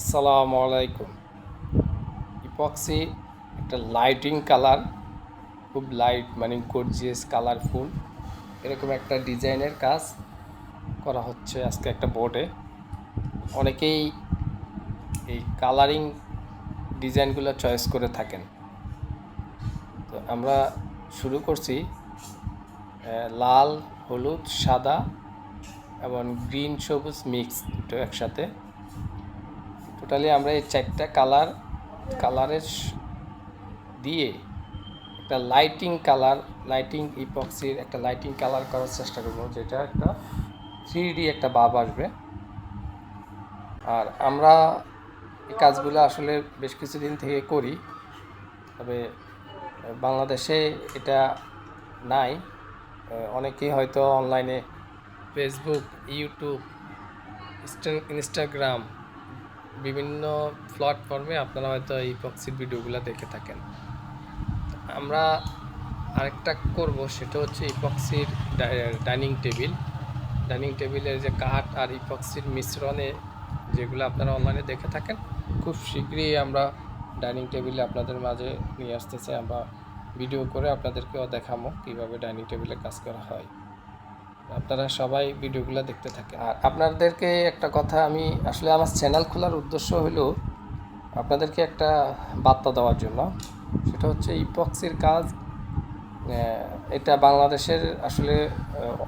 আসসালামু আলাইকুম। ইপক্সি একটা লাইটিং কালার, খুব লাইট মানে গর্জিয়াস কালারফুল এরকম একটা ডিজাইনের কাজ করা হচ্ছে আজকে একটা বোর্ডে। অনেকেই এই কালারিং ডিজাইনগুলো চয়েস করে থাকেন। তো আমরা শুরু করছি লাল, হলুদ, সাদা এবং গ্রিন সবুজ মিক্স দুটো একসাথে। টোটালি আমরা এই চারটা কালারের দিয়ে একটা লাইটিং ইপক্সির একটা লাইটিং কালার করার চেষ্টা করবো, যেটা একটা 3D একটা ভাব আসবে। আর আমরা এই কাজগুলো আসলে বেশ কিছুদিন থেকে করি, তবে বাংলাদেশে এটা নাই। অনেকেই হয়তো অনলাইনে ফেসবুক, ইউটিউব, ইনস্টাগ্রাম বিভিন্ন প্ল্যাটফর্মে আপনারা হয়তো ইপক্সির ভিডিওগুলো দেখে থাকেন। আমরা আরেকটা করব, সেটা হচ্ছে ইপক্সির ডাইনিং টেবিলের যে কাঠ আর ইপক্সির মিশ্রণে যেগুলো আপনারা অনলাইনে দেখে থাকেন, খুব শীঘ্রই আমরা ডাইনিং টেবিলে আপনাদের মাঝে নিয়ে আসতেছি। আমরা ভিডিও করে আপনাদেরকেও দেখাবো কীভাবে ডাইনিং টেবিলে কাজ করা হয়। আপনারা সবাই ভিডিওগুলো দেখতে থাকেন। আর আপনাদেরকে একটা কথা, আমি আসলে আমার চ্যানেল খোলার উদ্দেশ্য হলো আপনাদেরকে একটা বার্তা দেওয়ার জন্য। সেটা হচ্ছে ইপক্সির কাজ, এটা বাংলাদেশের আসলে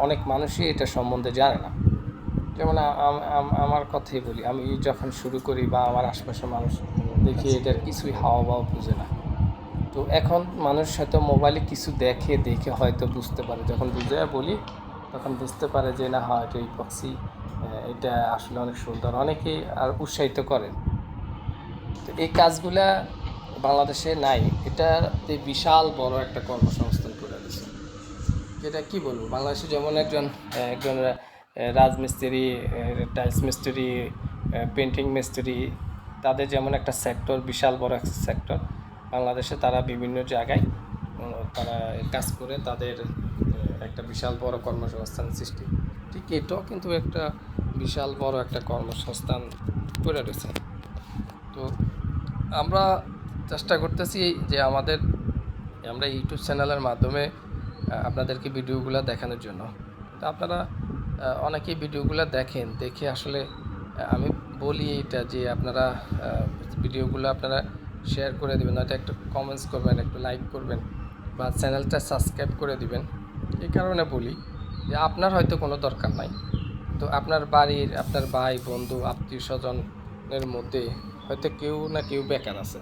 অনেক মানুষই এটা সম্বন্ধে জানে না। যেমন আমার কথাই বলি, আমি যখন শুরু করি বা আমার আশপাশের মানুষ দেখি এটার কিছুই হাওয়া বুঝে না। তো এখন মানুষ হয়তো মোবাইলে কিছু দেখে দেখে হয়তো বুঝতে পারে, যখন বুঝে বলি তখন বুঝতে পারে যে না, হয় এটা ইপক্সি, এটা আসলে অনেক সুন্দর, অনেকেই আর উৎসাহিত করেন। তো এই কাজগুলা বাংলাদেশে নাই। এটাতে বিশাল বড় একটা কর্মসংস্থান করে দিয়েছে। যেটা কি বলবো, বাংলাদেশে যেমন একজন একজন রাজমিস্ত্রি, টাইলস মিস্ত্রি, পেন্টিং মিস্ত্রি, তাদের যেমন একটা সেক্টর, বিশাল বড় একটা সেক্টর বাংলাদেশে, তারা বিভিন্ন জায়গায় তারা কাজ করে তাদের একটা বিশাল বড় কর্মসংস্থান সৃষ্টি। ঠিক এটাও কিন্তু একটা বিশাল বড় একটা কর্মসংস্থান করে রয়েছে। তো আমরা চেষ্টা করতেছি যে আমরা ইউটিউব চ্যানেলের মাধ্যমে আপনাদেরকে ভিডিওগুলো দেখানোর জন্য। তো আপনারা অনেকেই ভিডিওগুলো দেখে আসলে আমি বলি এটা যে আপনারা ভিডিওগুলো আপনারা শেয়ার করে দেবেন, হয়তো একটু কমেন্টস করবেন, একটু লাইক করবেন বা চ্যানেলটা সাবস্ক্রাইব করে দিবেন। এই কারণে বলি যে আপনার হয়তো কোনো দরকার নাই, তো আপনার বাড়ির, আপনার ভাই বন্ধু আত্মীয় স্বজনের মধ্যে হয়তো কেউ না কেউ বেকার আছে।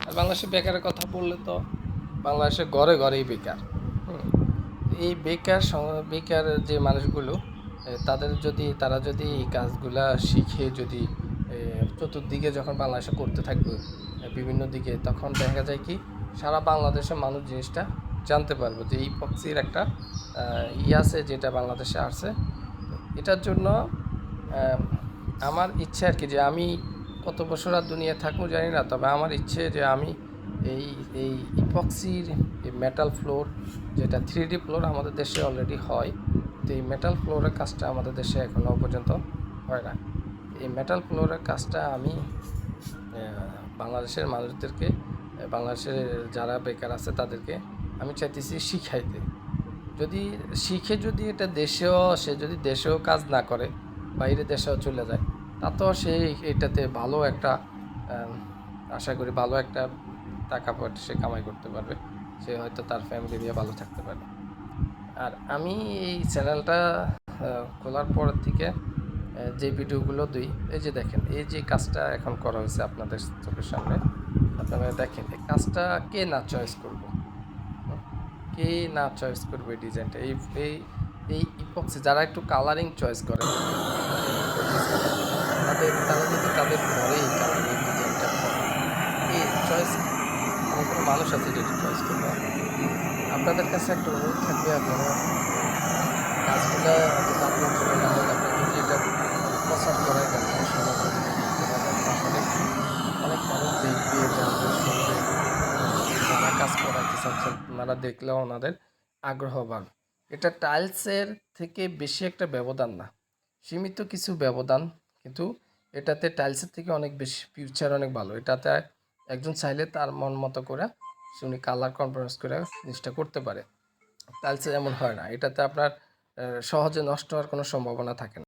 আর বাংলাদেশে বেকারের কথা বললে তো বাংলাদেশে ঘরে ঘরেই বেকার। এই বেকার যে মানুষগুলো, তারা যদি এই কাজগুলা শিখে, যদি চতুর্দিকে যখন বাংলাদেশে করতে থাকবে বিভিন্ন দিকে, তখন দেখা যায় কি সারা বাংলাদেশের মানুষ জিনিসটা জানতে পারবে যে এই ইপক্সির একটা আছে যেটা বাংলাদেশে আসছে। এটার জন্য আমার ইচ্ছে আর কি, যে আমি কত বছর আর দুনিয়া থাকবো জানি না, তবে আমার ইচ্ছে যে আমি এই এই ইপক্সির মেটাল ফ্লোর, যেটা 3D ফ্লোর আমাদের দেশে অলরেডি হয়, তো এই মেটাল ফ্লোরের কাজটা আমাদের দেশে এখনও পর্যন্ত হয় না। এই মেটাল ফ্লোরের কাজটা আমি বাংলাদেশের মানুষদেরকে, বাংলাদেশের যারা বেকার আছে তাদেরকে আমি চাইতেছি শিখাইতে। যদি শিখে যদি সে যদি দেশেও কাজ না করে, বাইরে দেশেও চলে যায়, তাতেও সে এটাতে ভালো একটা আশা করি ভালো একটা টাকা পয়সা সে কামাই করতে পারবে। সে হয়তো তার ফ্যামিলি নিয়ে ভালো থাকতে পারবে। আর আমি এই চ্যানেলটা খোলার পর থেকে যে ভিডিওগুলো দিই, এই যে দেখেন, এই যে কাজটা এখন করা হয়েছে আপনাদের চোখের সামনে, আপনারা দেখেন এই কাজটা কে না চয়েস করবে, কে না চয়েস করবে ডিজাইনটা। এই এই এই ইপক্সি যারা একটু কালারিং চয়েস করে, তারা যদি তাদের ঘরে এই কালারিং ডিজাইনটা করে, এই চয়েস কোনো মানুষ আছে যেটা চয়েস করবে। আপনাদের কাছে একটা অনুরোধ থাকবে, আপনারা কাজগুলো অন্তত আপনার জন্য না হোক, আপনার যদি এটা প্রচার করায় দেন, তাহলে অনেক মানুষ দেখবে, জানবে, শুনবে। যারা কাজ করাইতে চাচ্ছেন ওনারা দেখলেও ওনাদের আগ্রহ বাড়বে। এটা টাইলসের থেকে বেশি একটা ব্যবধান না, সীমিত কিছু ব্যবধান, কিন্তু এটাতে টাইলসের থেকে অনেক বেশি ফিউচার অনেক ভালো। এটাতে একজন চাইলে তার মন মতো করে উনি কালার কম্প্রোমাইজ করে জিনিসটা করতে পারে। টাইলসে এমন হয় না, এটাতে আপনার সহজে নষ্ট হওয়ার কোনো সম্ভাবনা থাকে না।